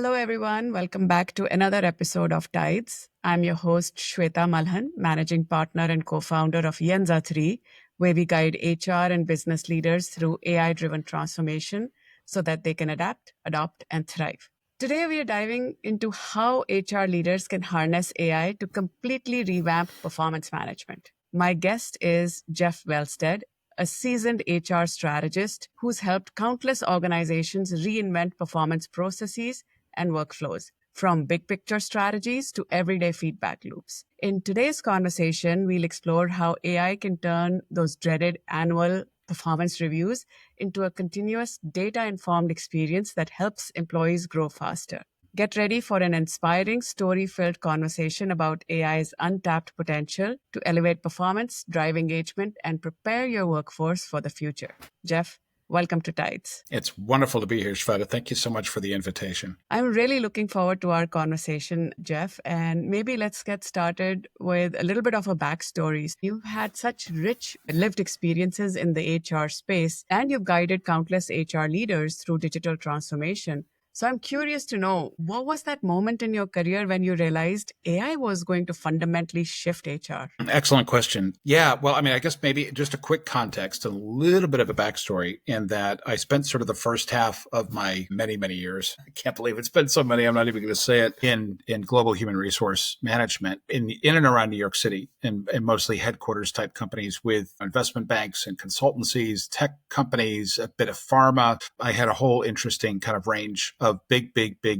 Hello, everyone. Welcome back to another episode of TIDES. I'm your host, Shveta Malhan, managing partner and co-founder of Yenza 3, where we guide HR and business leaders through AI-driven transformation so that they can adapt, adopt, and thrive. Today, we are diving into how HR leaders can harness AI to completely revamp performance management. My guest is Jeff Wellstead, a seasoned HR strategist who's helped countless organizations reinvent performance processes and workflows, from big picture strategies to everyday feedback loops. In today's conversation, we'll explore how AI can turn those dreaded annual performance reviews into a continuous data-informed experience that helps employees grow faster. Get ready for an inspiring, story-filled conversation about AI's untapped potential to elevate performance, drive engagement, and prepare your workforce for the future. Jeff, welcome to TIDES. It's wonderful to be here, Shveta. Thank you so much for the invitation. I'm really looking forward to our conversation, Jeff. And maybe let's get started with a little bit of a backstory. You've had such rich lived experiences in the HR space, and you've guided countless HR leaders through digital transformation. So I'm curious to know, what was that moment in your career when you realized AI was going to fundamentally shift HR? Excellent question. Yeah, well, I guess maybe just a quick context, a little bit of a backstory in that I spent sort of the first half of my many, many years, I can't believe it's been so many, I'm not even going to say it, in global human resource management in and around New York City, and mostly headquarters type companies with investment banks and consultancies, tech companies, a bit of pharma. I had a whole interesting kind of range of big,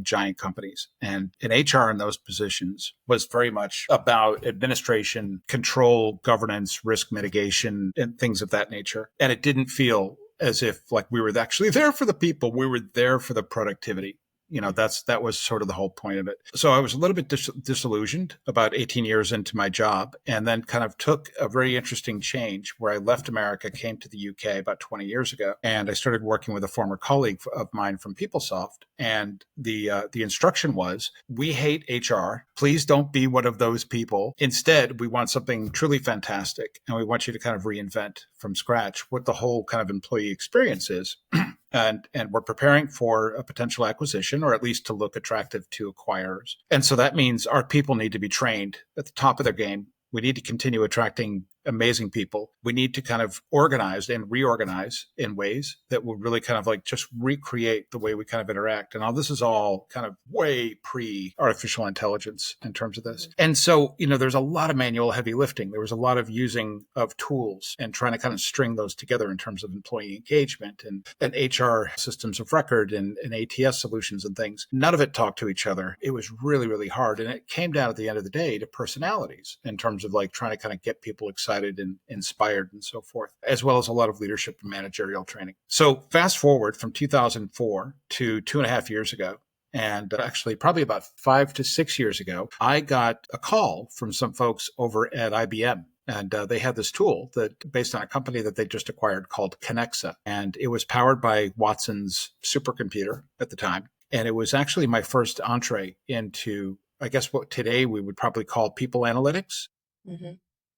giant companies. And in HR in those positions was very much about administration, control, governance, risk mitigation, and things of that nature. And it didn't feel as if like we were actually there for the people. We were there for the productivity. That was sort of the whole point of it. So I was a little bit disillusioned about 18 years into my job, and then kind of took a very interesting change where I left America, came to the UK about 20 years ago, and I started working with a former colleague of mine from PeopleSoft. And the instruction was, we hate HR. Please don't be one of those people. Instead, we want something truly fantastic, and we want you to kind of reinvent from scratch what the whole kind of employee experience is. And we're preparing for a potential acquisition, or at least to look attractive to acquirers. And so that means our people need to be trained at the top of their game. We need to continue attracting amazing people. We need to kind of organize and reorganize in ways that will really kind of like just recreate the way we kind of interact. And all this is all kind of way pre-artificial intelligence in terms of this. And so, there's a lot of manual heavy lifting. There was a lot of using of tools and trying to kind of string those together in terms of employee engagement and HR systems of record and ATS solutions and things. None of it talked to each other. It was really, really hard. And it came down at the end of the day to personalities in terms of like trying to kind of get people excited and inspired and so forth, as well as a lot of leadership and managerial training. So fast forward from 2004 to 2.5 years ago, and actually probably about 5 to 6 years ago, I got a call from some folks over at IBM. And they had this tool that based on a company that they just acquired called Connexa. And it was powered by Watson's supercomputer at the time. And it was actually my first entree into, I guess, what today we would probably call people analytics. Mm-hmm.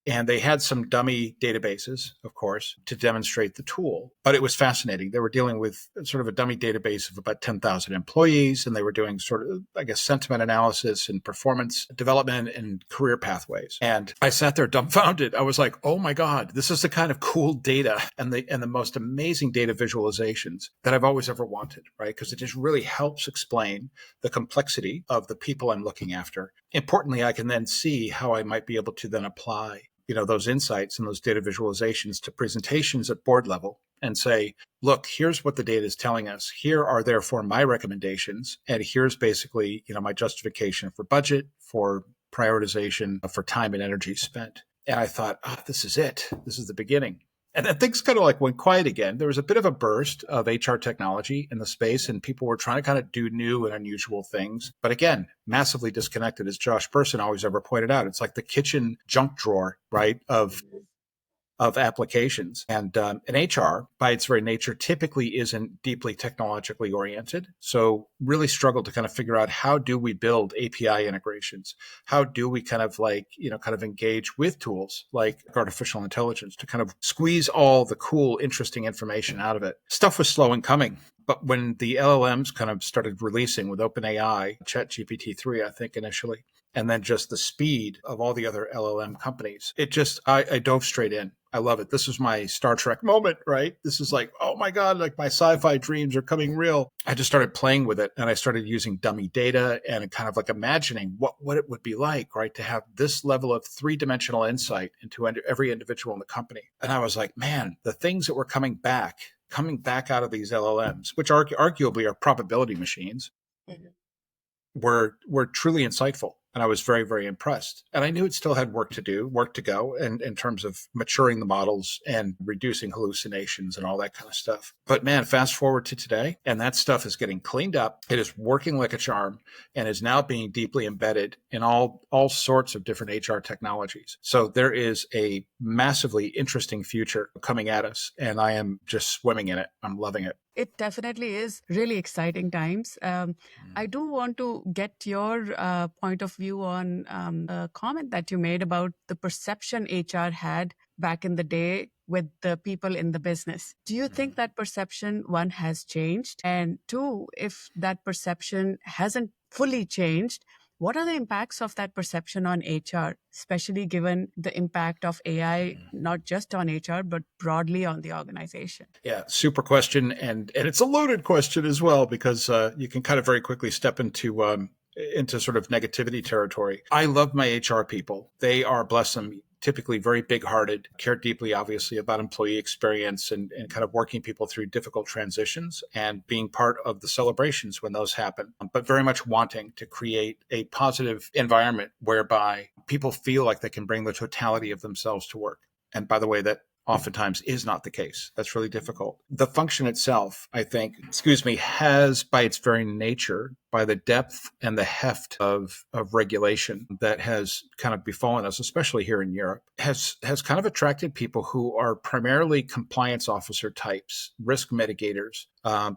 And they had some dummy databases, of course, to demonstrate the tool. But it was fascinating. They were dealing with sort of a dummy database of about 10,000 employees, and they were doing sort of, I guess, sentiment analysis and performance development and career pathways. And I sat there dumbfounded. I was like, oh my God, this is the kind of cool data and the most amazing data visualizations that I've always ever wanted, right? Because it just really helps explain the complexity of the people I'm looking after. Importantly, I can then see how I might be able to then apply those insights and those data visualizations to presentations at board level and say, look, here's what the data is telling us. Here are therefore my recommendations. And here's basically, my justification for budget, for prioritization, for time and energy spent. And I thought, this is it. This is the beginning. And then things kind of like went quiet again. There was a bit of a burst of HR technology in the space, and people were trying to kind of do new and unusual things. But again, massively disconnected, as Josh Person always ever pointed out. It's like the kitchen junk drawer, right, of of applications. And HR, by its very nature, typically isn't deeply technologically oriented. So really struggle to kind of figure out, how do we build API integrations? How do we kind of engage with tools like artificial intelligence to kind of squeeze all the cool, interesting information out of it? Stuff was slow in coming. But when the LLMs kind of started releasing with OpenAI, ChatGPT 3, I think initially, and then just the speed of all the other LLM companies, I dove straight in. I love it. This was my Star Trek moment, right? This is like, oh my God, like my sci-fi dreams are coming real. I just started playing with it, and I started using dummy data and kind of like imagining what it would be like, right, to have this level of three-dimensional insight into every individual in the company. And I was like, man, the things that were coming back out of these LLMs, which arguably are probability machines, were truly insightful. And I was very, very impressed. And I knew it still had work to go, and in terms of maturing the models and reducing hallucinations and all that kind of stuff. But man, fast forward to today, and that stuff is getting cleaned up. It is working like a charm and is now being deeply embedded in all sorts of different HR technologies. So there is a massively interesting future coming at us, and I am just swimming in it. I'm loving it. It definitely is really exciting times. I do want to get your point of view on a comment that you made about the perception HR had back in the day with the people in the business. Do you think that perception, one, has changed? And two, if that perception hasn't fully changed, what are the impacts of that perception on HR, especially given the impact of AI, not just on HR, but broadly on the organization? Yeah, super question. And it's a loaded question as well, because you can kind of very quickly step into sort of negativity territory. I love my HR people. They are, bless them, typically very big-hearted, care deeply, obviously, about employee experience and kind of working people through difficult transitions and being part of the celebrations when those happen, but very much wanting to create a positive environment whereby people feel like they can bring the totality of themselves to work. And by the way, that oftentimes is not the case. That's really difficult. The function itself, I think, has, by its very nature, by the depth and the heft of regulation that has kind of befallen us, especially here in Europe, has kind of attracted people who are primarily compliance officer types, risk mitigators,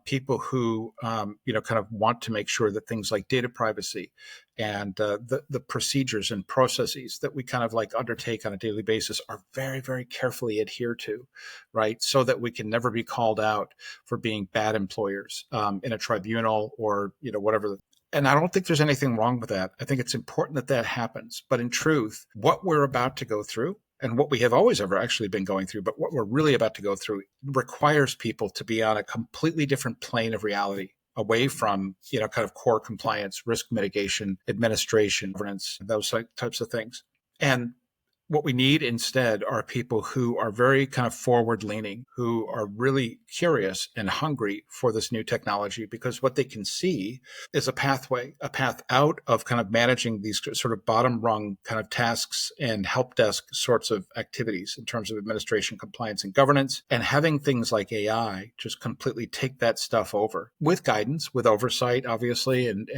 people who kind of want to make sure that things like data privacy and the procedures and processes that we kind of like undertake on a daily basis are very, very carefully adhered to, right? So that we can never be called out for being bad employers in a tribunal or whatever. And I don't think there's anything wrong with that. I think it's important that that happens. But in truth, what we're about to go through, and what we have always ever actually been going through, but what we're really about to go through, requires people to be on a completely different plane of reality, away from, kind of core compliance, risk mitigation, administration, governance, those types of things. And what we need instead are people who are very kind of forward leaning, who are really curious and hungry for this new technology, because what they can see is a path out of kind of managing these sort of bottom rung kind of tasks and help desk sorts of activities in terms of administration, compliance, and governance, and having things like AI just completely take that stuff over with guidance, with oversight, obviously, and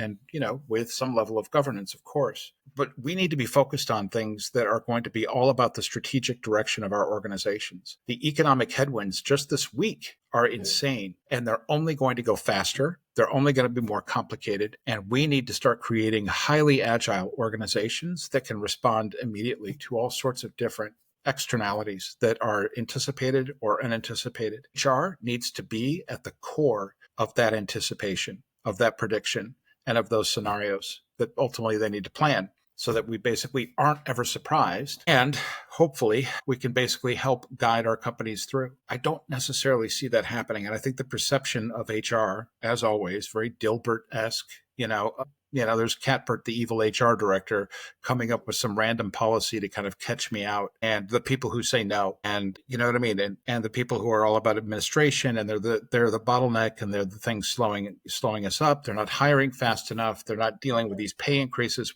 with some level of governance, of course. But we need to be focused on things that are going to be all about the strategic direction of our organizations. The economic headwinds just this week are insane, and they're only going to go faster. They're only going to be more complicated. And we need to start creating highly agile organizations that can respond immediately to all sorts of different externalities that are anticipated or unanticipated. HR needs to be at the core of that anticipation, of that prediction, and of those scenarios that ultimately they need to plan, so that we basically aren't ever surprised. And hopefully we can basically help guide our companies through. I don't necessarily see that happening. And I think the perception of HR, as always, very Dilbert-esque, there's Catbert, the evil HR director, coming up with some random policy to kind of catch me out. And the people who say no, and you know what I mean? And the people who are all about administration, and they're the bottleneck, and they're the thing slowing us up. They're not hiring fast enough. They're not dealing with these pay increases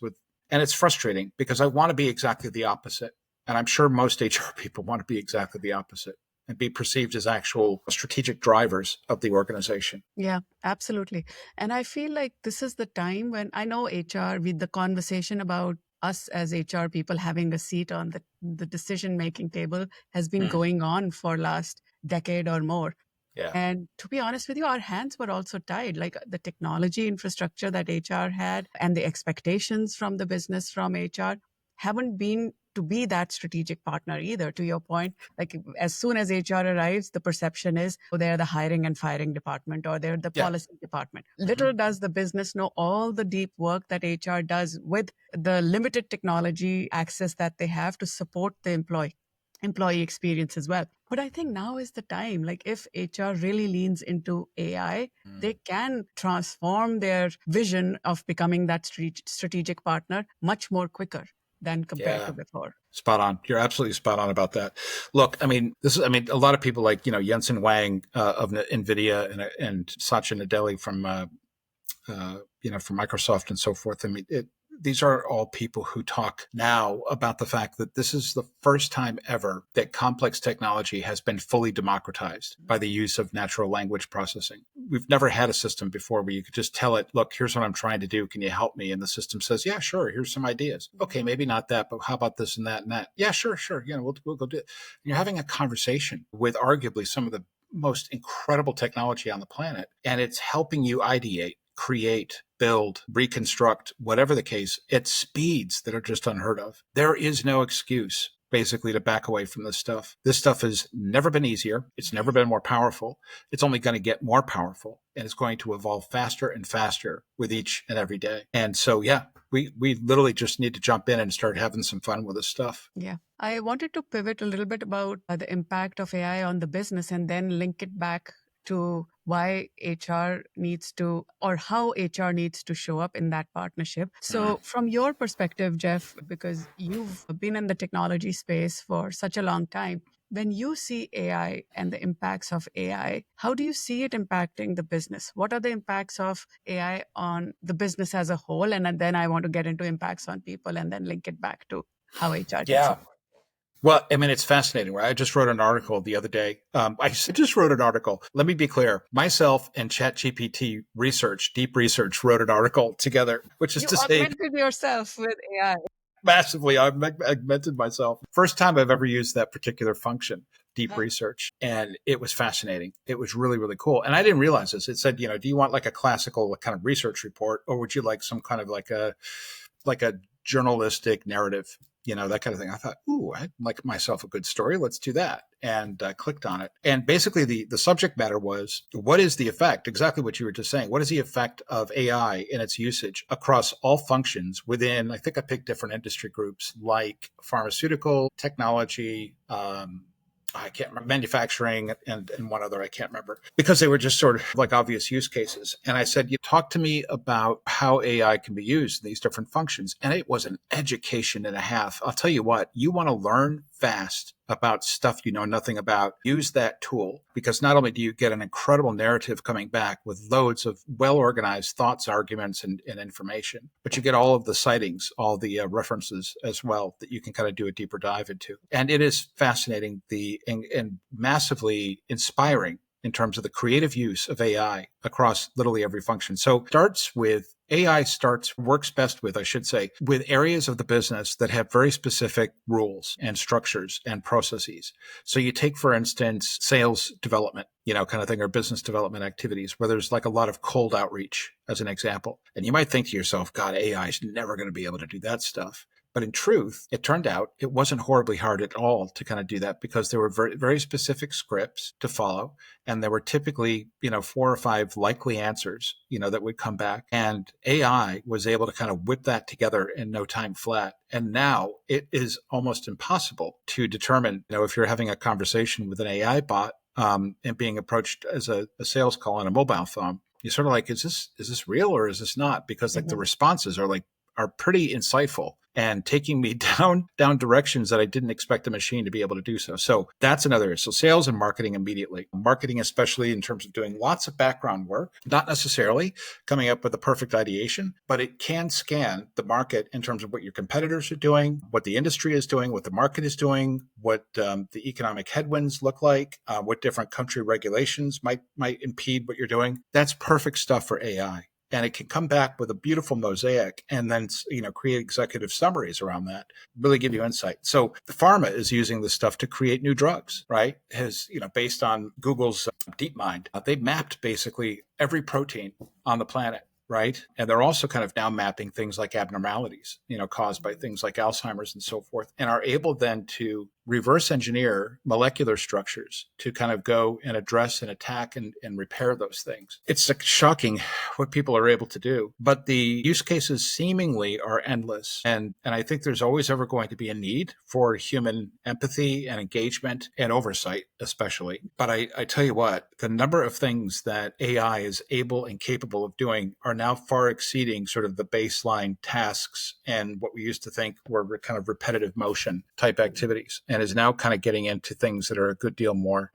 and it's frustrating, because I want to be exactly the opposite. And I'm sure most HR people want to be exactly the opposite and be perceived as actual strategic drivers of the organization. Yeah, absolutely. And I feel like this is the time when I know HR, with the conversation about us as HR people having a seat on the decision-making table has been Mm. going on for last decade or more. Yeah. And to be honest with you, our hands were also tied. Like the technology infrastructure that HR had and the expectations from the business from HR haven't been to be that strategic partner either. To your point, like as soon as HR arrives, the perception is, oh, they're the hiring and firing department or they're the Yeah. policy department. Mhm. Little does the business know all the deep work that HR does with the limited technology access that they have to support the employee experience as well. But I think now is the time, like if HR really leans into AI, they can transform their vision of becoming that strategic partner much more quicker than compared Yeah. to before. Spot on. You're absolutely spot on about that. Look, I mean, a lot of people like, Jensen Huang of NVIDIA and Satya Nadella from Microsoft and so forth. I mean, these are all people who talk now about the fact that this is the first time ever that complex technology has been fully democratized by the use of natural language processing. We've never had a system before where you could just tell it, look, here's what I'm trying to do. Can you help me? And the system says, yeah, sure. Here's some ideas. Okay, maybe not that, but how about this and that and that? Yeah, sure. We'll go do it. And you're having a conversation with arguably some of the most incredible technology on the planet, and it's helping you ideate, create, build, reconstruct, whatever the case, at speeds that are just unheard of. There is no excuse basically to back away from this stuff. This stuff has never been easier. It's never been more powerful. It's only going to get more powerful, and it's going to evolve faster and faster with each and every day. And so, yeah, we literally just need to jump in and start having some fun with this stuff. Yeah. I wanted to pivot a little bit about the impact of AI on the business and then link it back to why HR needs to, or how HR needs to show up in that partnership. So from your perspective, Jeff, because you've been in the technology space for such a long time, when you see AI and the impacts of AI, how do you see it impacting the business? What are the impacts of AI on the business as a whole? And then I want to get into impacts on people and then link it back to how HR can Yeah. support. Well, I mean, it's fascinating, right? I just wrote an article the other day. I just wrote an article. Let me be clear. Myself and ChatGPT deep research, wrote an article together, which is You to say augmented yourself with AI. massively, I've augmented myself. First time I've ever used that particular function, deep Huh. research. And it was fascinating. It was really, really cool. And I didn't realize this. It said, do you want like a classical kind of research report, or would you like some kind of like a journalistic narrative, that kind of thing. I thought, ooh, I like myself a good story. Let's do that. And I clicked on it. And basically the subject matter was, what is the effect? Exactly what you were just saying. What is the effect of AI in its usage across all functions within, I think I picked different industry groups like pharmaceutical, technology, I can't remember, manufacturing, and one other, I can't remember, because they were just sort of like obvious use cases. And I said, you talk to me about how AI can be used in these different functions. And it was an education and a half. I'll tell you what, you want to learn fast about stuff you know nothing about, use that tool, because not only do you get an incredible narrative coming back with loads of well-organized thoughts, arguments, and information, but you get all of the sightings, all the references as well that you can kind of do a deeper dive into. And it is fascinating, and massively inspiring in terms of the creative use of AI across literally every function. So AI works best with, I should say, with areas of the business that have very specific rules and structures and processes. So you take, for instance, sales development, kind of thing, or business development activities where there's like a lot of cold outreach as an example. And you might think to yourself, God, AI is never going to be able to do that stuff. But in truth, it turned out it wasn't horribly hard at all to kind of do that, because there were very, very specific scripts to follow. And there were typically, 4 or 5 likely answers, that would come back. And AI was able to kind of whip that together in no time flat. And now it is almost impossible to determine, if you're having a conversation with an AI bot and being approached as a sales call on a mobile phone, you're sort of like, is this real or is this not? Because like the responses are pretty insightful and taking me down directions that I didn't expect a machine to be able to do so. So that's another area. So sales and marketing immediately. Marketing, especially in terms of doing lots of background work, not necessarily coming up with the perfect ideation, but it can scan the market in terms of what your competitors are doing, what the industry is doing, what the market is doing, what the economic headwinds look like, what different country regulations might impede what you're doing. That's perfect stuff for AI. and it can come back with a beautiful mosaic and then, create executive summaries around that, really give you insight. So the pharma is using this stuff to create new drugs, right? Based on Google's DeepMind, they mapped basically every protein on the planet. Right. And they're also kind of now mapping things like abnormalities, caused by things like Alzheimer's and so forth, and are able then to reverse engineer molecular structures to kind of go and address and attack and repair those things. It's shocking what people are able to do, but the use cases seemingly are endless. And I think there's always ever going to be a need for human empathy and engagement and oversight, especially. But I tell you what, the number of things that AI is able and capable of doing are now far exceeding sort of the baseline tasks and what we used to think were kind of repetitive motion type activities, and is now kind of getting into things that are a good deal more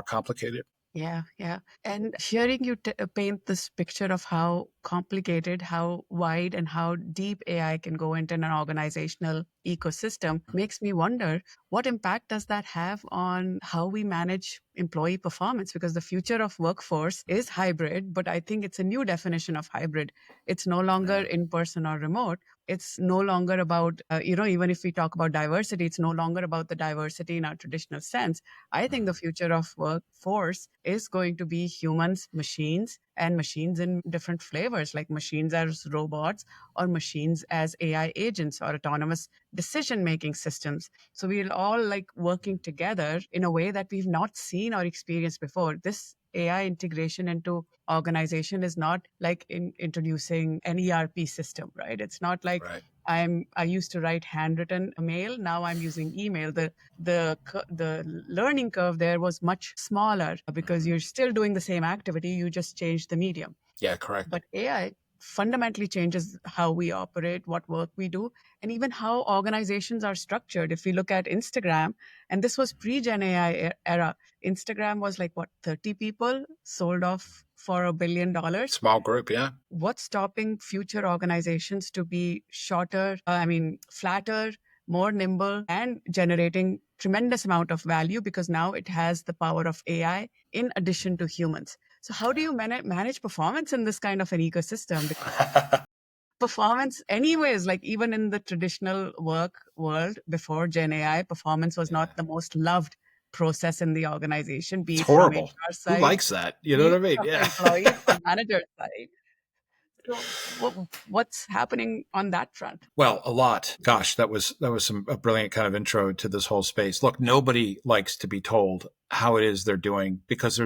complicated. Yeah, yeah. And hearing you paint this picture of how complicated, how wide, and how deep AI can go into an organizational ecosystem makes me wonder, what impact does that have on how we manage employee performance? Because the future of workforce is hybrid, but I think it's a new definition of hybrid. It's no longer in person or remote. It's no longer about, even if we talk about diversity, it's no longer about the diversity in our traditional sense. I think the future of workforce is going to be humans, machines, and machines in different flavors, like machines as robots or machines as AI agents or autonomous decision-making systems. So we're all like working together in a way that we've not seen or experienced before. This AI integration into organization is not like introducing an ERP system, right? It's not like Right. I used to write handwritten mail. Now I'm using email. The learning curve there was much smaller because you're still doing the same activity. You just changed the medium. Yeah, correct. But AI fundamentally changes how we operate, what work we do, and even how organizations are structured. If we look at Instagram, and this was pre-Gen AI era, Instagram was like, what, 30 people sold off for $1 billion? Small group, yeah. What's stopping future organizations to be shorter, flatter, more nimble, and generating tremendous amount of value, because now it has the power of AI in addition to humans. So how do you manage performance in this kind of an ecosystem? Because performance anyways, like even in the traditional work world before Gen AI, performance was not the most loved process in the organization, be It's it from horrible. HR Who side, likes that? You know be what I it mean? from Yeah. employee or manager side. So what's happening on that front? Well, a lot. Gosh, that was a brilliant kind of intro to this whole space. Look, nobody likes to be told how it is they're doing, because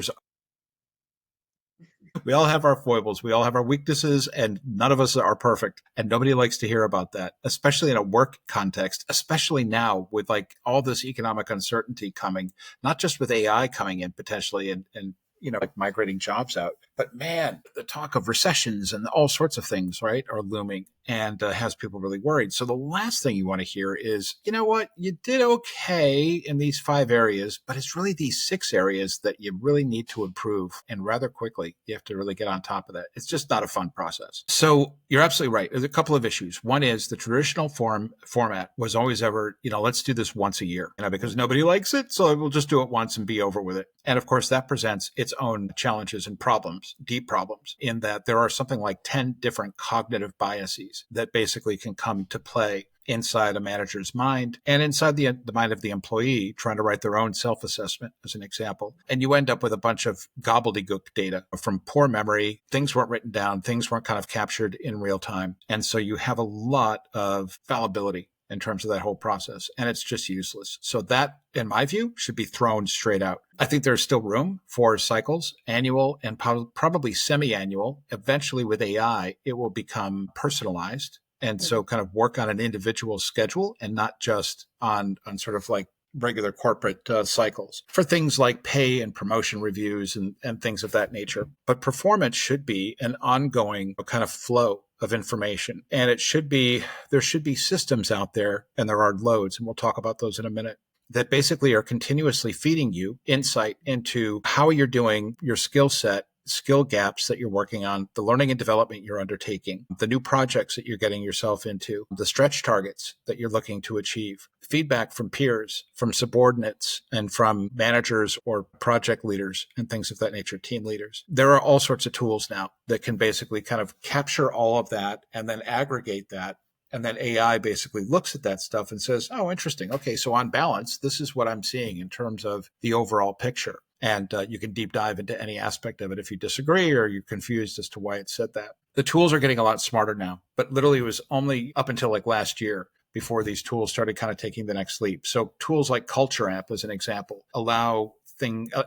we all have our foibles, we all have our weaknesses, and none of us are perfect. And nobody likes to hear about that, especially in a work context, especially now with like all this economic uncertainty coming, not just with AI coming in potentially and like migrating jobs out. But man, the talk of recessions and all sorts of things, right, are looming, and has people really worried. So the last thing you want to hear is, you know what, you did okay in these 5 areas, but it's really these 6 areas that you really need to improve, and rather quickly. You have to really get on top of that. It's just not a fun process. So you're absolutely right. There's a couple of issues. One is the traditional format was always ever, let's do this once a year, because nobody likes it. So we'll just do it once and be over with it. And of course, that presents its own challenges and problems, deep problems, in that there are something like 10 different cognitive biases that basically can come to play inside a manager's mind and inside the mind of the employee trying to write their own self-assessment, as an example. And you end up with a bunch of gobbledygook data from poor memory. Things weren't written down. Things weren't kind of captured in real time. And so you have a lot of fallibility in terms of that whole process, and it's just useless. So that, in my view, should be thrown straight out. I think there's still room for cycles, annual and probably semi-annual. Eventually with AI, it will become personalized. And so kind of work on an individual schedule and not just on sort of like regular corporate cycles for things like pay and promotion reviews and things of that nature. But performance should be an ongoing kind of flow of information. And there should be systems out there, and there are loads, and we'll talk about those in a minute, that basically are continuously feeding you insight into how you're doing, your skill set, skill gaps that you're working on, the learning and development you're undertaking, the new projects that you're getting yourself into, the stretch targets that you're looking to achieve, feedback from peers, from subordinates, and from managers or project leaders and things of that nature, team leaders. There are all sorts of tools now that can basically kind of capture all of that and then aggregate that. And then AI basically looks at that stuff and says, oh, interesting. Okay, so on balance, this is what I'm seeing in terms of the overall picture. And you can deep dive into any aspect of it if you disagree or you're confused as to why it said that. The tools are getting a lot smarter now, but literally it was only up until like last year before these tools started kind of taking the next leap. So tools like Culture Amp, as an example, allow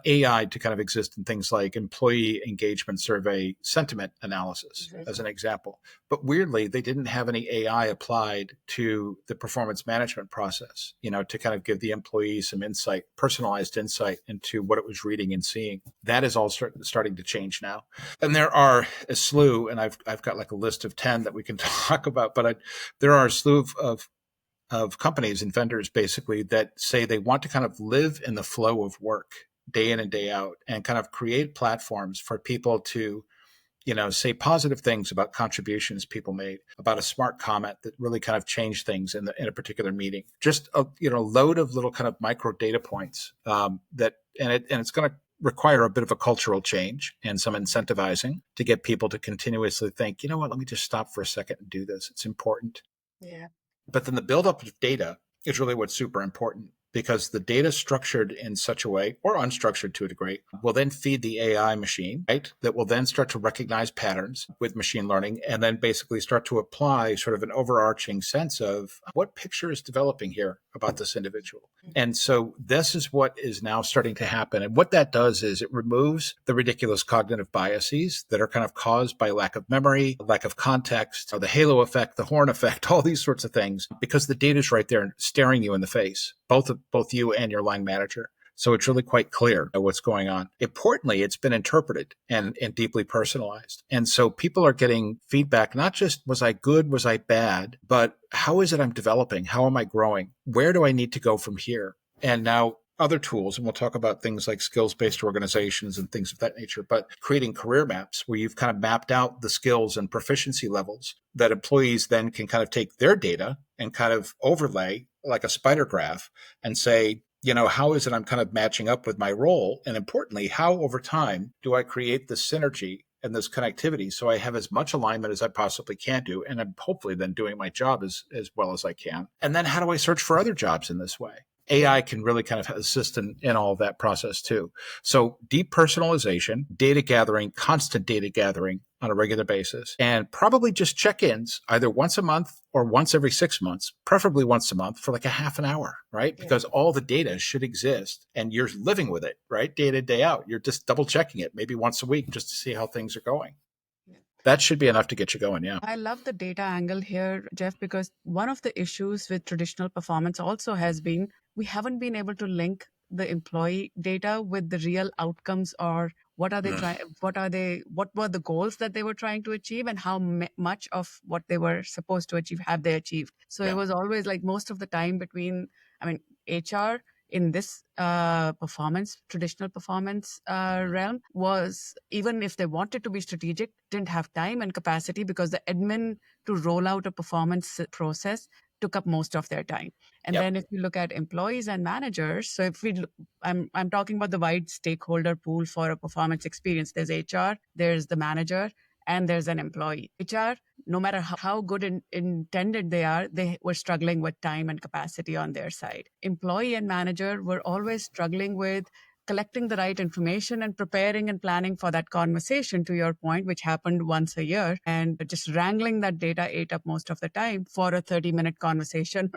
AI to kind of exist in things like employee engagement survey sentiment analysis, as an example. But weirdly, they didn't have any AI applied to the performance management process, to kind of give the employee some insight, personalized insight into what it was reading and seeing. That is all starting to change now. And there are a slew, and I've got like a list of 10 that we can talk about, but there are a slew of companies and vendors basically that say they want to kind of live in the flow of work day in and day out and kind of create platforms for people to, say positive things about contributions people made, about a smart comment that really kind of changed things in a particular meeting. Just a load of little kind of micro data points it's going to require a bit of a cultural change and some incentivizing to get people to continuously think, let me just stop for a second and do this. It's important. Yeah. But then the buildup of data is really what's super important, because the data structured in such a way, or unstructured to a degree, will then feed the AI machine, right? That will then start to recognize patterns with machine learning and then basically start to apply sort of an overarching sense of what picture is developing here about this individual. And so this is what is now starting to happen. And what that does is it removes the ridiculous cognitive biases that are kind of caused by lack of memory, lack of context, or the halo effect, the horn effect, all these sorts of things, because the data is right there staring you in the face, both you and your line manager. So it's really quite clear what's going on. Importantly, it's been interpreted and deeply personalized. And so people are getting feedback, not just was I good, was I bad, but how is it I'm developing? How am I growing? Where do I need to go from here? And now other tools, and we'll talk about things like skills-based organizations and things of that nature, but creating career maps where you've kind of mapped out the skills and proficiency levels that employees then can kind of take their data and kind of overlay like a spider graph and say, how is it I'm kind of matching up with my role? And importantly, how over time do I create this synergy and this connectivity so I have as much alignment as I possibly can do, and I'm hopefully then doing my job as well as I can. And then how do I search for other jobs in this way? AI can really kind of assist in all of that process too. So deep personalization, data gathering, constant data gathering on a regular basis, and probably just check-ins either once a month or once every 6 months, preferably once a month for like a half an hour, right? Because all the data should exist and you're living with it, right? Day in, day out. You're just double checking it maybe once a week just to see how things are going. That should be enough to get you going. Yeah. I love the data angle here, Jeff, because one of the issues with traditional performance also has been we haven't been able to link the employee data with the real outcomes, or what are they trying, what were the goals that they were trying to achieve, and how much of what they were supposed to achieve have they achieved. So it was always like most of the time between, HR in this traditional performance realm was, even if they wanted to be strategic, didn't have time and capacity because the admin to roll out a performance process took up most of their time. And then if you look at employees and managers, so if we look, I'm talking about the wide stakeholder pool for a performance experience. There's HR, there's the manager, and there's an employee. HR, no matter how good and intended they were struggling with time and capacity on their side. Employee and manager were always struggling with collecting the right information and preparing and planning for that conversation, to your point, which happened once a year. And just wrangling that data ate up most of the time for a 30-minute conversation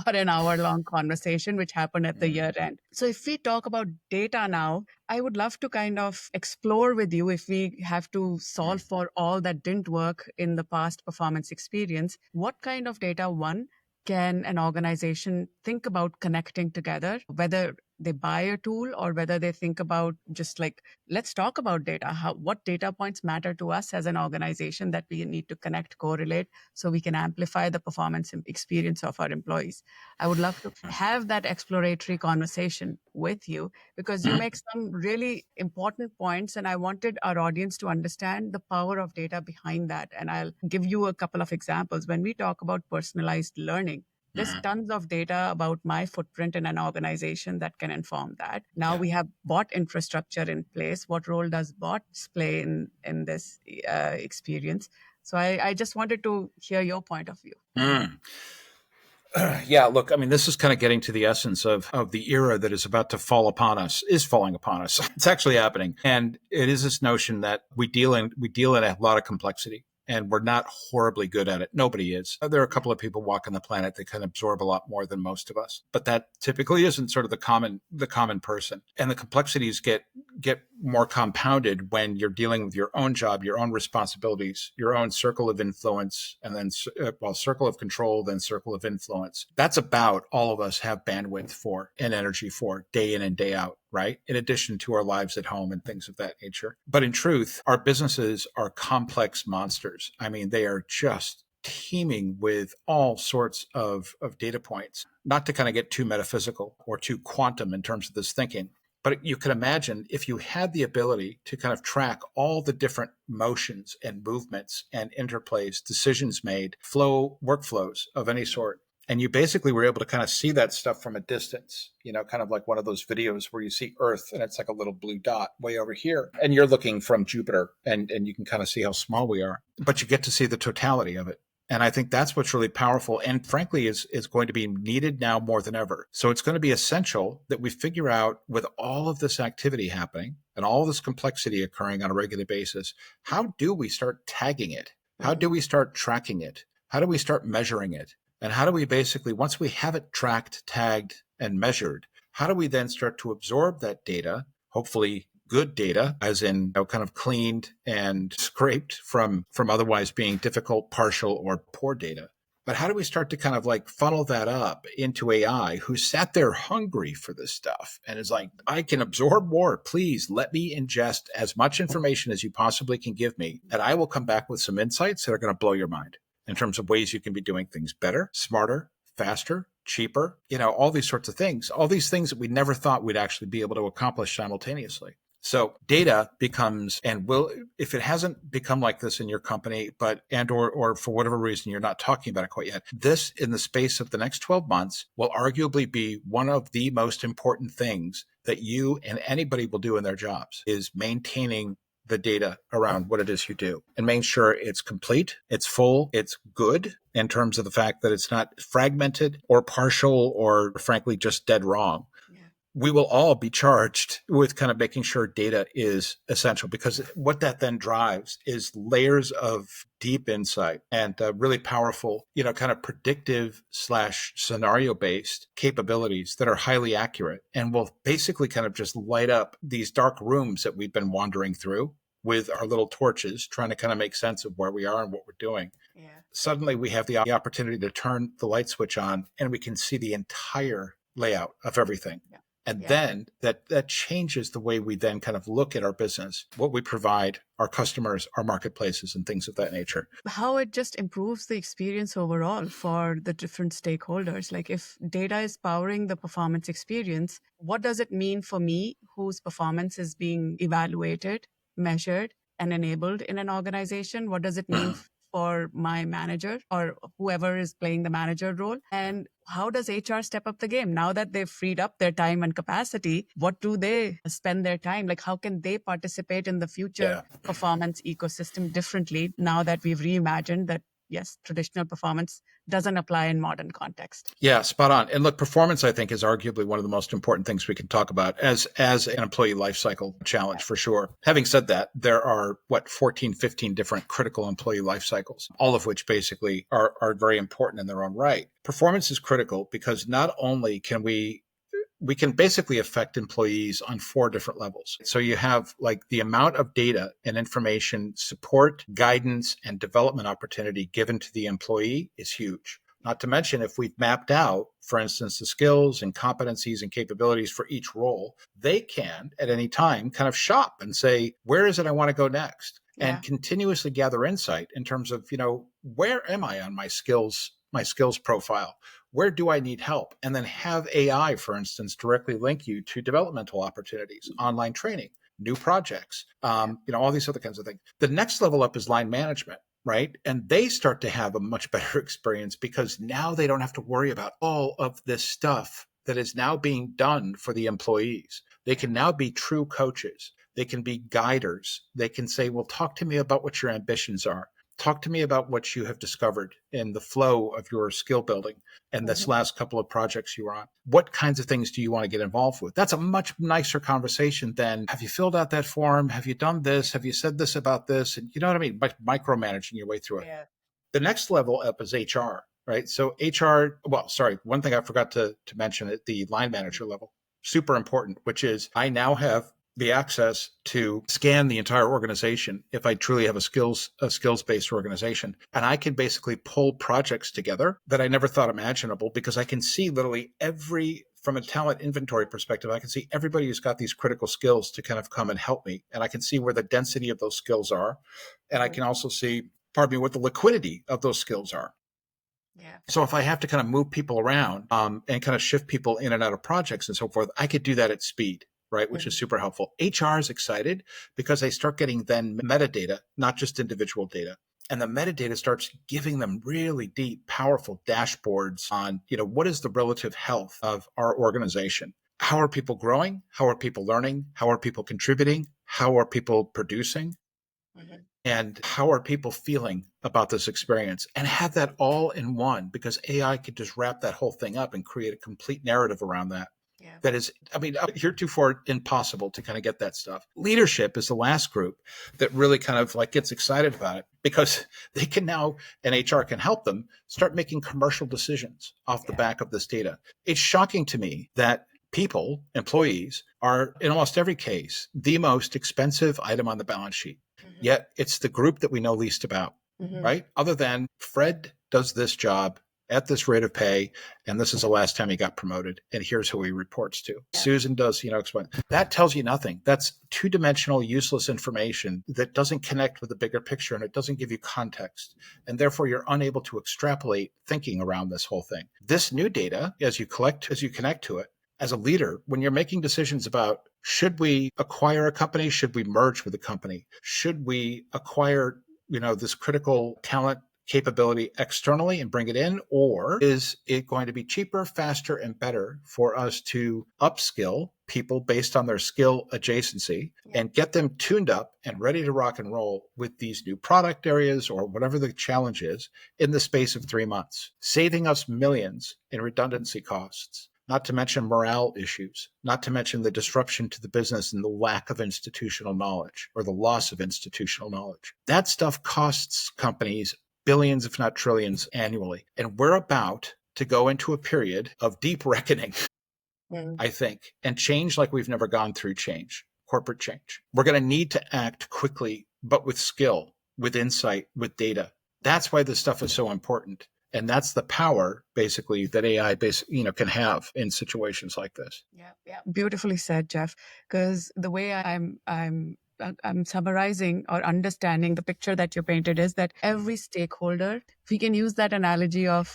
or an hour-long conversation, which happened at the year end. So if we talk about data now, I would love to kind of explore with you, if we have to solve for all that didn't work in the past performance experience, what kind of data, one, can an organization think about connecting together, whether they buy a tool or whether they think about just like, let's talk about data. What data points matter to us as an organization that we need to connect, correlate, so we can amplify the performance and experience of our employees. I would love to have that exploratory conversation with you because you make some really important points. And I wanted our audience to understand the power of data behind that. And I'll give you a couple of examples. When we talk about personalized learning, there's tons of data about my footprint in an organization that can inform that. Now we have bot infrastructure in place. What role does bots play in this experience? So I just wanted to hear your point of view. Yeah, look, I mean, this is kind of getting to the essence of the era that is about to fall upon us, is falling upon us. It's actually happening. And it is this notion that we deal in a lot of complexity. And we're not horribly good at it. Nobody is. There are a couple of people walking the planet that can absorb a lot more than most of us, but that typically isn't sort of the common person. And the complexities get more compounded when you're dealing with your own job, your own responsibilities, your own circle of influence, and then circle of control, then circle of influence. That's about all of us have bandwidth for and energy for day in and day out. Right? In addition to our lives at home and things of that nature. But in truth, our businesses are complex monsters. I mean, they are just teeming with all sorts of data points, not to kind of get too metaphysical or too quantum in terms of this thinking. But you can imagine if you had the ability to kind of track all the different motions and movements and interplays, decisions made, workflows of any sort, and you basically were able to kind of see that stuff from a distance, kind of like one of those videos where you see Earth and it's like a little blue dot way over here. And you're looking from Jupiter and you can kind of see how small we are, but you get to see the totality of it. And I think that's what's really powerful and frankly is going to be needed now more than ever. So it's going to be essential that we figure out, with all of this activity happening and all this complexity occurring on a regular basis, how do we start tagging it? How do we start tracking it? How do we start measuring it? And how do we basically, once we have it tracked, tagged, and measured, how do we then start to absorb that data, hopefully good data, as in kind of cleaned and scraped from otherwise being difficult, partial, or poor data? But how do we start to kind of like funnel that up into AI, who sat there hungry for this stuff and is like, I can absorb more. Please let me ingest as much information as you possibly can give me, and I will come back with some insights that are going to blow your mind in terms of ways you can be doing things better, smarter, faster, cheaper, all these sorts of things, all these things that we never thought we'd actually be able to accomplish simultaneously. So data becomes, and will, if it hasn't become like this in your company, or for whatever reason you're not talking about it quite yet, this in the space of the next 12 months will arguably be one of the most important things that you and anybody will do in their jobs, is maintaining the data around what it is you do and making sure it's complete, it's full, it's good in terms of the fact that it's not fragmented or partial or frankly just dead wrong. We will all be charged with kind of making sure data is essential, because what that then drives is layers of deep insight and really powerful, kind of predictive / scenario based capabilities that are highly accurate and will basically kind of just light up these dark rooms that we've been wandering through with our little torches, trying to kind of make sense of where we are and what we're doing. Yeah. Suddenly we have the opportunity to turn the light switch on and we can see the entire layout of everything. Yeah. And then that changes the way we then kind of look at our business, what we provide, our customers, our marketplaces, and things of that nature. How it just improves the experience overall for the different stakeholders. Like if data is powering the performance experience, what does it mean for me, whose performance is being evaluated, measured, and enabled in an organization? What does it mean for my manager or whoever is playing the manager role? And how does HR step up the game? Now that they've freed up their time and capacity, what do they spend their time? Like, how can they participate in the future performance ecosystem differently now that we've reimagined that, yes, traditional performance doesn't apply in modern context? Yeah, spot on. And look, performance, I think, is arguably one of the most important things we can talk about as an employee lifecycle challenge, for sure. Having said that, there are 14, 15 different critical employee life cycles, all of which basically are very important in their own right. Performance is critical because not only can we can basically affect employees on 4 different levels. So you have like the amount of data and information, support, guidance, and development opportunity given to the employee is huge. Not to mention, if we've mapped out, for instance, the skills and competencies and capabilities for each role, they can at any time kind of shop and say, where is it I want to go next? Yeah. And continuously gather insight in terms of, where am I on my skills profile? Where do I need help? And then have AI, for instance, directly link you to developmental opportunities, online training, new projects, all these other kinds of things. The next level up is line management, right? And they start to have a much better experience because now they don't have to worry about all of this stuff that is now being done for the employees. They can now be true coaches. They can be guiders. They can say, well, talk to me about what your ambitions are. Talk to me about what you have discovered in the flow of your skill building and this last couple of projects you were on. What kinds of things do you want to get involved with? That's a much nicer conversation than, have you filled out that form? Have you done this? Have you said this about this? And you know what I mean? Micromanaging your way through it. Yeah. The next level up is HR, right? So HR, one thing I forgot to mention at the line manager level, super important, which is I now have the access to scan the entire organization if I truly have a skills-based organization. And I can basically pull projects together that I never thought imaginable because I can see literally from a talent inventory perspective, I can see everybody who's got these critical skills to kind of come and help me. And I can see where the density of those skills are. And I can also see, what the liquidity of those skills are. Yeah. So if I have to kind of move people around and kind of shift people in and out of projects and so forth, I could do that at speed. Right, which is super helpful. HR is excited because they start getting then metadata, not just individual data. And the metadata starts giving them really deep, powerful dashboards on, what is the relative health of our organization? How are people growing? How are people learning? How are people contributing? How are people producing? And how are people feeling about this experience? And have that all in one, because AI could just wrap that whole thing up and create a complete narrative around that. Yeah. That is, heretofore impossible to kind of get that stuff. Leadership is the last group that really kind of gets excited about it because they can now, and HR can help them start making commercial decisions off the back of this data. It's shocking to me that people, employees, are in almost every case the most expensive item on the balance sheet. Yet it's the group that we know least about, right? Other than Fred does this job at this rate of pay, and this is the last time he got promoted, and here's who he reports to. Yeah. Susan does, explain. That tells you nothing. That's two-dimensional, useless information that doesn't connect with the bigger picture, and it doesn't give you context, and therefore you're unable to extrapolate thinking around this whole thing. This new data, as you connect to it, as a leader, when you're making decisions about, should we acquire a company? Should we merge with a company? Should we acquire, this critical talent capability externally and bring it in? Or is it going to be cheaper, faster, and better for us to upskill people based on their skill adjacency and get them tuned up and ready to rock and roll with these new product areas or whatever the challenge is in the space of 3 months, saving us millions in redundancy costs? Not to mention morale issues, not to mention the disruption to the business and the lack of institutional knowledge or the loss of institutional knowledge. That stuff costs companies billions, if not trillions, annually. And we're about to go into a period of deep reckoning, I think, and change like we've never gone through change, corporate change. We're going to need to act quickly, but with skill, with insight, with data. That's why this stuff is so important. And that's the power, basically, that AI, can have in situations like this. Yeah. Beautifully said, Jeff. Because the way I'm summarizing or understanding the picture that you painted is that every stakeholder, we can use that analogy of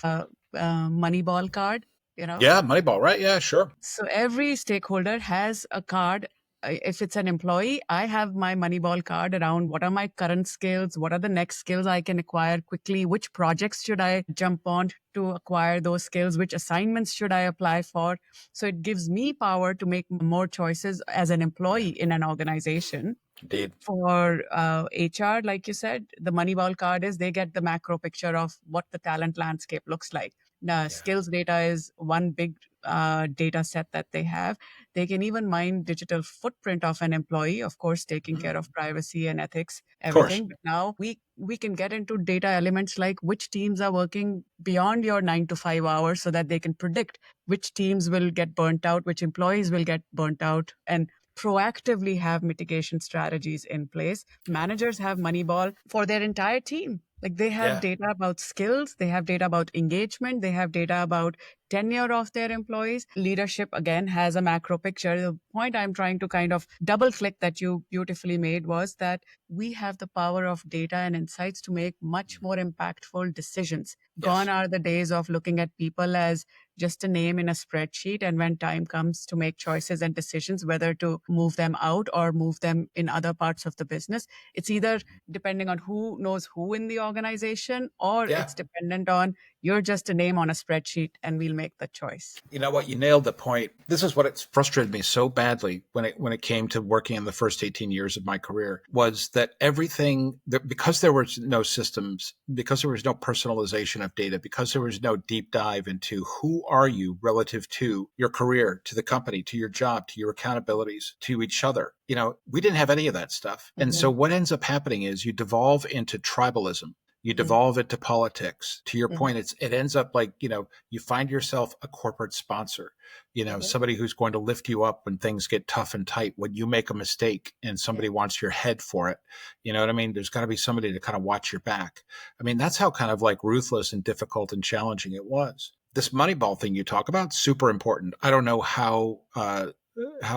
Moneyball card, Yeah, Moneyball, right? Yeah, sure. So every stakeholder has a card. If it's an employee, I have my Moneyball card around what are my current skills, what are the next skills I can acquire quickly, which projects should I jump on to acquire those skills, which assignments should I apply for. So it gives me power to make more choices as an employee in an organization. Indeed. For HR, like you said, the Moneyball card is they get the macro picture of what the talent landscape looks like. Skills data is one big data set that they have. They can even mine digital footprint of an employee, of course, taking care of privacy and ethics, everything. But now we can get into data elements like which teams are working beyond your 9 to 5 hours so that they can predict which teams will get burnt out, which employees will get burnt out, and proactively have mitigation strategies in place. Managers have Moneyball for their entire team. Like they have Yeah. data about skills, they have data about engagement, they have data about tenure of their employees. Leadership, again, has a macro picture. The point I'm trying to kind of double click that you beautifully made was that we have the power of data and insights to make much more impactful decisions. Gone Yes. are the days of looking at people as just a name in a spreadsheet. And when time comes to make choices and decisions, whether to move them out or move them in other parts of the business, it's either depending on who knows who in the organization, or Yeah. it's dependent on you're just a name on a spreadsheet and we'll make the choice. You know what? You nailed the point. This is what it's frustrated me so badly when it came to working in the first 18 years of my career was that everything that because there was no systems, because there was no personalization of data, because there was no deep dive into who are you relative to your career, to the company, to your job, to your accountabilities, to each other. We didn't have any of that stuff. And so Mm-hmm. what ends up happening is you devolve into tribalism. You Mm-hmm. devolve it to politics. To your Mm-hmm. point, it ends up like, you find yourself a corporate sponsor, Mm-hmm. somebody who's going to lift you up when things get tough and tight, when you make a mistake and Yeah. somebody wants your head for it. You know what I mean? There's got to be somebody to kind of watch your back. I mean, that's how kind of like ruthless and difficult and challenging it was. This Moneyball thing you talk about, super important. I don't know how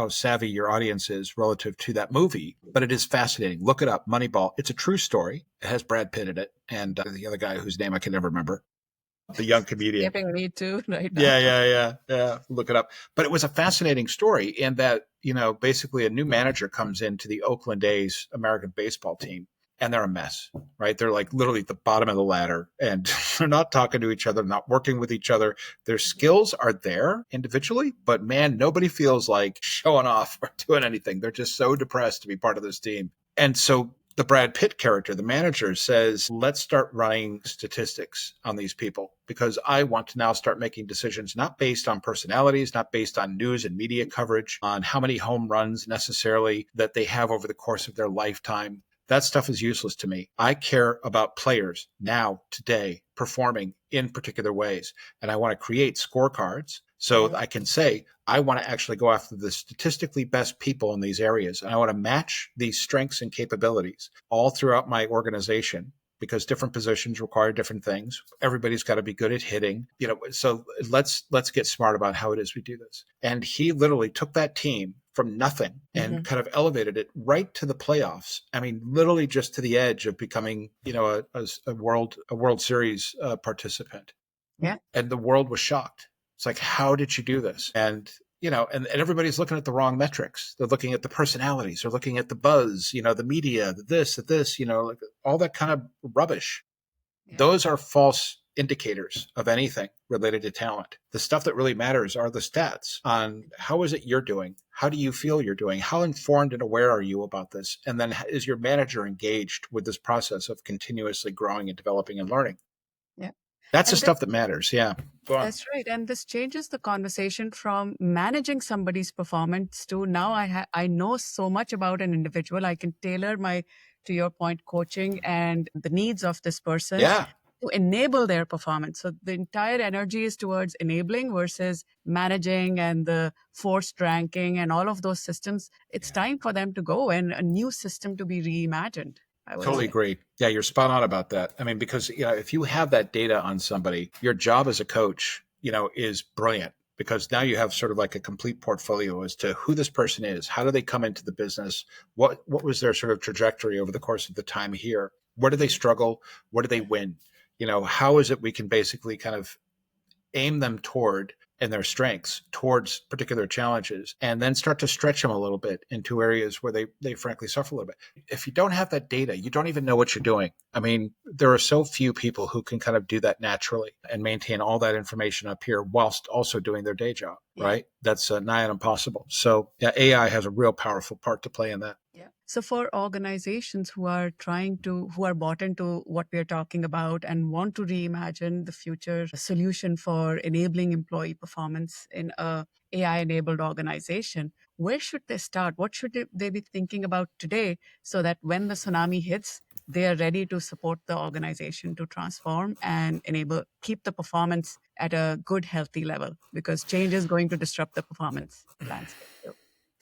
savvy your audience is relative to that movie, but it is fascinating. Look it up, Moneyball. It's a true story. It has Brad Pitt in it and the other guy whose name I can never remember, the young comedian. Escaping me too right now. Yeah. Look it up. But it was a fascinating story in that, basically a new manager comes into the Oakland A's American baseball team and they're a mess, right? They're like literally at the bottom of the ladder and they're not talking to each other, not working with each other. Their skills are there individually, but man, nobody feels like showing off or doing anything. They're just so depressed to be part of this team. And so the Brad Pitt character, the manager, says, let's start running statistics on these people because I want to now start making decisions not based on personalities, not based on news and media coverage, on how many home runs necessarily that they have over the course of their lifetime. That stuff is useless to me. I care about players now, today, performing in particular ways. And I want to create scorecards so Mm-hmm. I can say, I want to actually go after the statistically best people in these areas. And I want to match these strengths and capabilities all throughout my organization because different positions require different things. Everybody's got to be good at hitting, so let's get smart about how it is we do this. And he literally took that team from nothing and Mm-hmm. kind of elevated it right to the playoffs. I mean, literally just to the edge of becoming, a World Series participant. Yeah. And the world was shocked. It's like, how did you do this? And everybody's looking at the wrong metrics. They're looking at the personalities. They're looking at the buzz, the media, this, like all that kind of rubbish. Yeah. Those are false indicators of anything related to talent. The stuff that really matters are the stats on how is it you're doing? How do you feel you're doing? How informed and aware are you about this? And then is your manager engaged with this process of continuously growing and developing and learning? Yeah. That's the And this stuff that matters. Yeah. Go on. That's right. And this changes the conversation from managing somebody's performance to now I know so much about an individual. I can tailor my, to your point, coaching and the needs of this person Yeah. to enable their performance. So the entire energy is towards enabling versus managing and the forced ranking and all of those systems. It's Yeah. time for them to go and a new system to be reimagined, I would Totally say. agree. Yeah, you're spot on about that. I mean, because if you have that data on somebody, your job as a coach, is brilliant because now you have sort of like a complete portfolio as to who this person is, how do they come into the business, what was their sort of trajectory over the course of the time here, where do they struggle, where do they win, how is it we can basically kind of aim them toward and their strengths towards particular challenges and then start to stretch them a little bit into areas where they frankly suffer a little bit. If you don't have that data, you don't even know what you're doing. I mean, there are so few people who can kind of do that naturally and maintain all that information up here whilst also doing their day job, Yeah. right? That's nigh on impossible. So yeah, AI has a real powerful part to play in that. Yeah. So for organizations who are bought into what we are talking about and want to reimagine the future solution for enabling employee performance in a AI enabled organization, where should they start? What should they be thinking about today so that when the tsunami hits, they are ready to support the organization to transform and keep the performance at a good, healthy level because change is going to disrupt the performance landscape.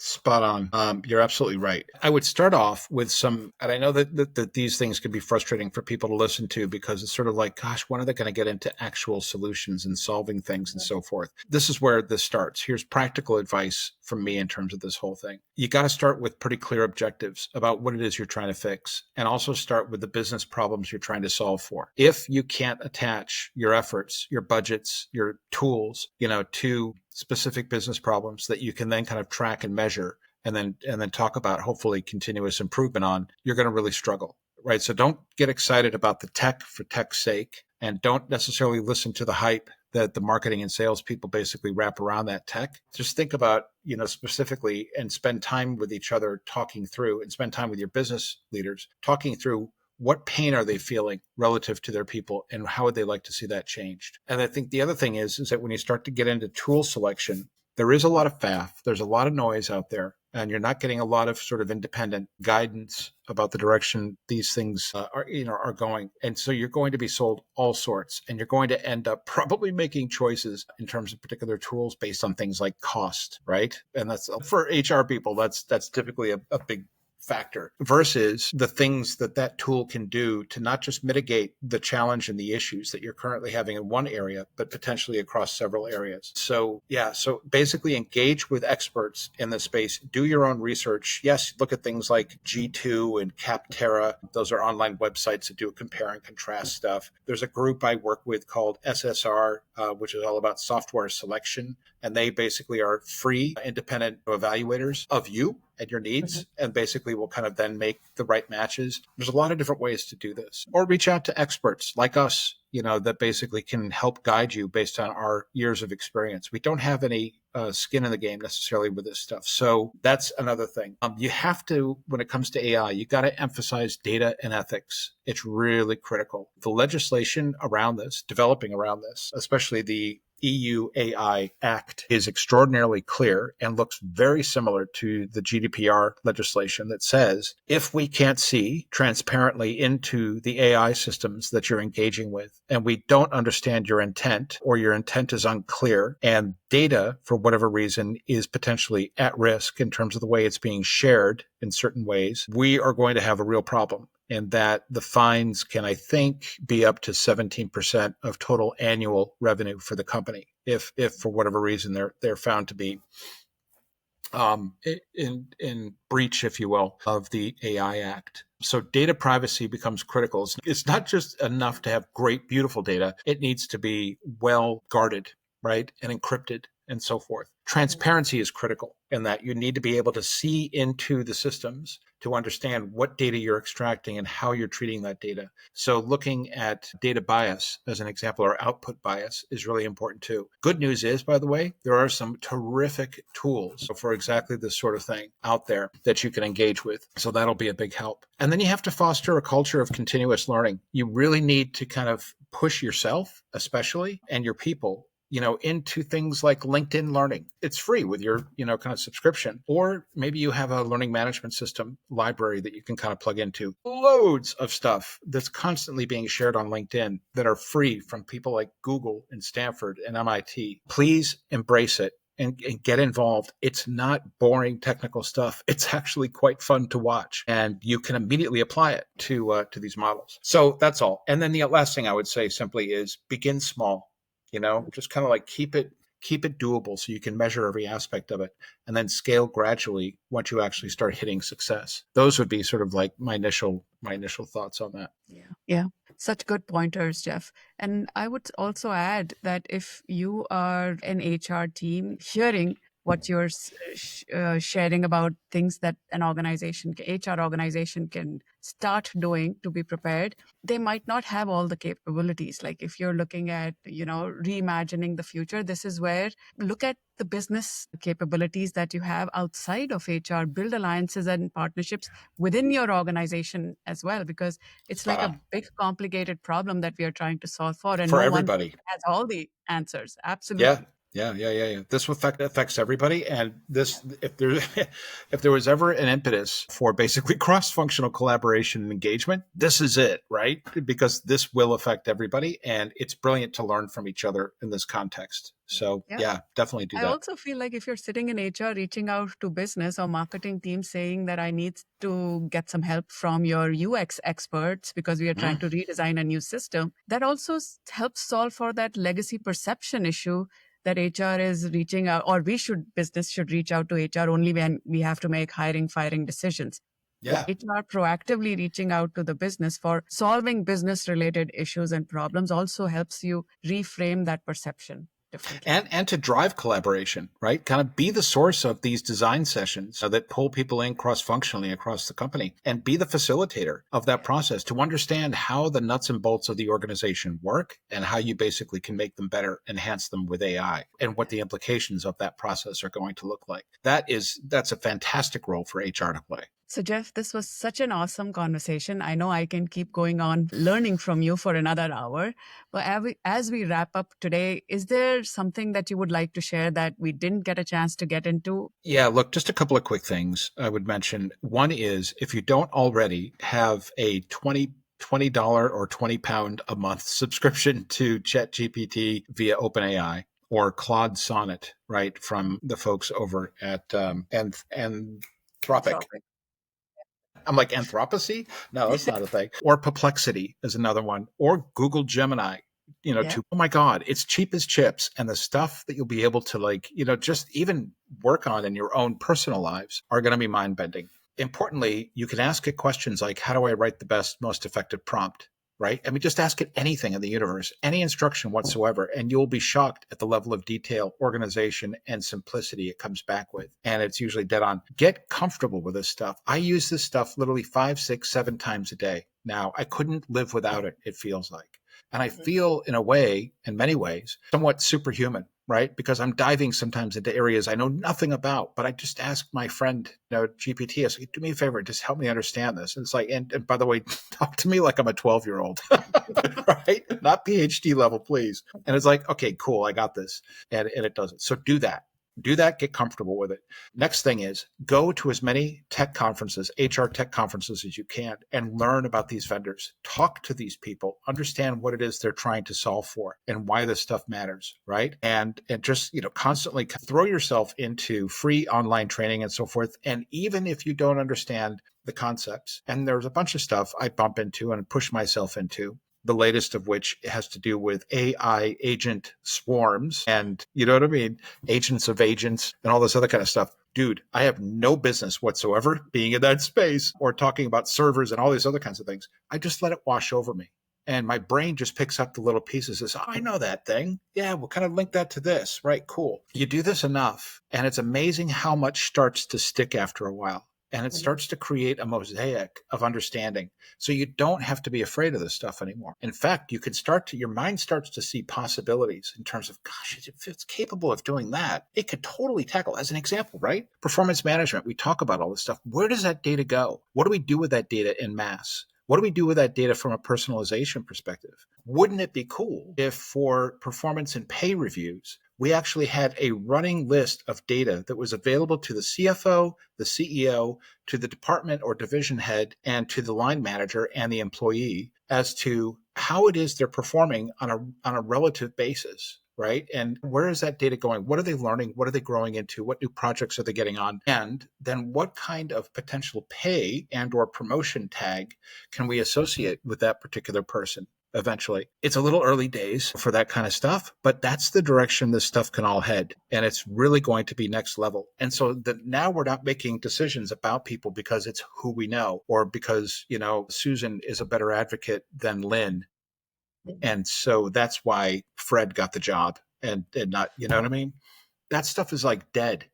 Spot on. You're absolutely right. I would start off with some, and I know that these things can be frustrating for people to listen to because it's sort of like, gosh, when are they going to get into actual solutions and solving things and so forth? This is where this starts. Here's practical advice from me in terms of this whole thing. You got to start with pretty clear objectives about what it is you're trying to fix, and also start with the business problems you're trying to solve for. If you can't attach your efforts, your budgets, your tools, to specific business problems that you can then kind of track and measure and then talk about hopefully continuous improvement on, you're going to really struggle, right? So don't get excited about the tech for tech's sake, and don't necessarily listen to the hype that the marketing and sales people basically wrap around that tech. Just think about, specifically, and spend time with each other talking through, and spend time with your business leaders talking through what pain are they feeling relative to their people, and how would they like to see that changed? And I think the other thing is that when you start to get into tool selection, there is a lot of faff, there's a lot of noise out there, and you're not getting a lot of sort of independent guidance about the direction these things are going. And so you're going to be sold all sorts, and you're going to end up probably making choices in terms of particular tools based on things like cost, right? And that's for HR people, that's typically a big factor, versus the things that tool can do to not just mitigate the challenge and the issues that you're currently having in one area, but potentially across several areas. So basically engage with experts in this space, do your own research. Yes, look at things like G2 and Capterra. Those are online websites that do compare and contrast stuff. There's a group I work with called SSR, which is all about software selection. And they basically are free, independent evaluators of you and your needs, and basically will kind of then make the right matches. There's a lot of different ways to do this. Or reach out to experts like us, that basically can help guide you based on our years of experience. We don't have any skin in the game necessarily with this stuff. So that's another thing. You have to, when it comes to AI, you got to emphasize data and ethics. It's really critical. The legislation around this, developing around this, especially the EU AI Act, is extraordinarily clear and looks very similar to the GDPR legislation that says if we can't see transparently into the AI systems that you're engaging with, and we don't understand your intent, or your intent is unclear, and data, for whatever reason, is potentially at risk in terms of the way it's being shared in certain ways, we are going to have a real problem. And that the fines can, I think, be up to 17% of total annual revenue for the company if for whatever reason they're found to be in breach, if you will, of the AI Act. So data privacy becomes critical. It's not just enough to have great, beautiful data. It needs to be well guarded, right, and encrypted and so forth. Transparency is critical in that you need to be able to see into the systems to understand what data you're extracting and how you're treating that data. So looking at data bias as an example, or output bias, is really important too. Good news is, by the way, there are some terrific tools for exactly this sort of thing out there that you can engage with. So that'll be a big help. And then you have to foster a culture of continuous learning. You really need to kind of push yourself, especially, and your people, into things like LinkedIn Learning. It's free with your, kind of subscription. Or maybe you have a learning management system library that you can kind of plug into. Loads of stuff that's constantly being shared on LinkedIn that are free from people like Google and Stanford and MIT. Please embrace it. And get involved. It's not boring technical stuff. It's actually quite fun to watch, and you can immediately apply it to these models. So that's all. And then the last thing I would say simply is begin small. Just kind of like keep it doable so you can measure every aspect of it, and then scale gradually once you actually start hitting success. Those would be sort of like my initial thoughts on that. Yeah. Such good pointers, Jeff. And I would also add that if you are an HR team hearing what you're sharing about things that an HR organization can start doing to be prepared, they might not have all the capabilities. Like if you're looking at, reimagining the future, this is where look at the business capabilities that you have outside of HR, build alliances and partnerships within your organization as well, because it's like a big, complicated problem that we are trying to solve for, and For no one everybody. has all the answers. Yeah. Absolutely. Yeah. This affects everybody, and this if there if there was ever an impetus for basically cross-functional collaboration and engagement, this is it, right? Because this will affect everybody, and it's brilliant to learn from each other in this context. So Yeah. yeah, definitely do I that. also feel like if you're sitting in HR reaching out to business or marketing teams saying that I need to get some help from your UX experts because we are trying Mm. to redesign a new system, that also helps solve for that legacy perception issue that HR is reaching out, or business should reach out to HR only when we have to make hiring, firing decisions. Yeah. HR proactively reaching out to the business for solving business related issues and problems also helps you reframe that perception differently. And to drive collaboration, right? Kind of be the source of these design sessions that pull people in cross-functionally across the company, and be the facilitator of that process to understand how the nuts and bolts of the organization work and how you basically can make them better, enhance them with AI, and what the implications of that process are going to look like. That's a fantastic role for HR to play. So, Jeff, this was such an awesome conversation. I know I can keep going on learning from you for another hour. But as we wrap up today, is there something that you would like to share that we didn't get a chance to get into? Yeah, look, just a couple of quick things I would mention. One is, if you don't already have a $20 or £20 a month subscription to ChatGPT via OpenAI or Claude Sonnet, right, from the folks over at Anthropic. Anthropic. I'm like, Anthropocene? No, that's not a thing. Or Perplexity is another one. Or Google Gemini, Yeah. oh my God, it's cheap as chips. And the stuff that you'll be able to, like, just even work on in your own personal lives are going to be mind bending. Importantly, you can ask it questions like, how do I write the best, most effective prompt? Right? I mean, just ask it anything in the universe, any instruction whatsoever, and you'll be shocked at the level of detail, organization, and simplicity it comes back with. And it's usually dead on. Get comfortable with this stuff. I use this stuff literally 5, 6, 7 times a day. Now, I couldn't live without it, it feels like. And I feel, in a way, in many ways, somewhat superhuman, right? Because I'm diving sometimes into areas I know nothing about, but I just ask my friend, GPT, I say, do me a favor, just help me understand this. And it's like, and by the way, talk to me like I'm a 12-year-old, right? Not PhD level, please. And it's like, okay, cool, I got this. And it does it. So do that. Do that, get comfortable with it. Next thing is go to as many tech conferences, HR tech conferences as you can, and learn about these vendors. Talk to these people, understand what it is they're trying to solve for and why this stuff matters, right? And just, constantly throw yourself into free online training and so forth. And even if you don't understand the concepts, and there's a bunch of stuff I bump into and push myself into, the latest of which has to do with AI agent swarms and, you know what I mean, agents of agents and all this other kind of stuff. Dude, I have no business whatsoever being in that space or talking about servers and all these other kinds of things. I just let it wash over me. And my brain just picks up the little pieces, says, oh, I know that thing. Yeah, we'll kind of link that to this. Right, cool. You do this enough, and it's amazing how much starts to stick after a while. And it starts to create a mosaic of understanding. So you don't have to be afraid of this stuff anymore. In fact, your mind starts to see possibilities in terms of, gosh, if it's capable of doing that, it could totally tackle, as an example, right? Performance management, we talk about all this stuff. Where does that data go? What do we do with that data en masse? What do we do with that data from a personalization perspective? Wouldn't it be cool if for performance and pay reviews, we actually had a running list of data that was available to the CFO, the CEO, to the department or division head, and to the line manager and the employee as to how it is they're performing on a relative basis, right? And where is that data going? What are they learning? What are they growing into? What new projects are they getting on? And then what kind of potential pay and or promotion tag can we associate with that particular person? Eventually, it's a little early days for that kind of stuff, but that's the direction this stuff can all head. And it's really going to be next level. And so that now we're not making decisions about people because it's who we know or because, Susan is a better advocate than Lynn. And so that's why Fred got the job and not, you know what I mean? That stuff is like dead,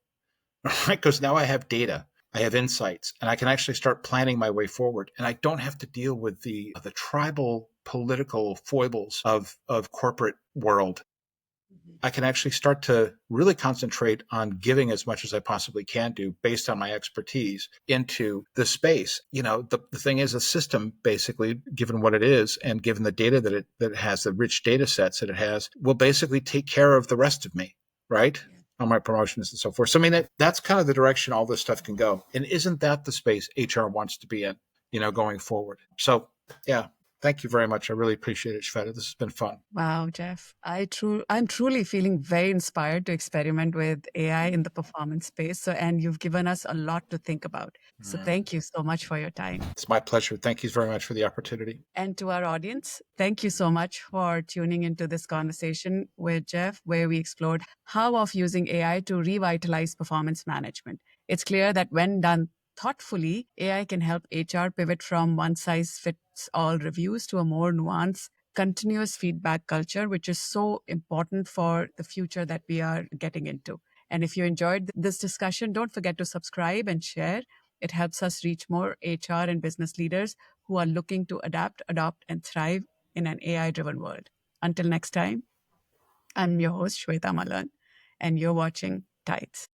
right? Because now I have data. I have insights, and I can actually start planning my way forward. And I don't have to deal with the tribal political foibles of corporate world. I can actually start to really concentrate on giving as much as I possibly can do based on my expertise into the space. The thing is, a system, basically, given what it is and given the data that it has, the rich data sets that it has, will basically take care of the rest of me. right? On my promotions and so forth. So, I mean, that's kind of the direction all this stuff can go. And isn't that the space HR wants to be in, going forward? So, yeah, thank you very much. I really appreciate it, Shveta. This has been fun. Wow, Jeff. I'm truly feeling very inspired to experiment with AI in the performance space. So, and you've given us a lot to think about. So thank you so much for your time. It's my pleasure. Thank you very much for the opportunity. And to our audience, thank you so much for tuning into this conversation with Jeff, where we explored how of using AI to revitalize performance management. It's clear that when done thoughtfully, AI can help HR pivot from one size fits all reviews to a more nuanced, continuous feedback culture, which is so important for the future that we are getting into. And if you enjoyed this discussion, don't forget to subscribe and share. It helps us reach more HR and business leaders who are looking to adapt, adopt, and thrive in an AI driven world. Until next time, I'm your host, Shveta Malhan, and you're watching Tides.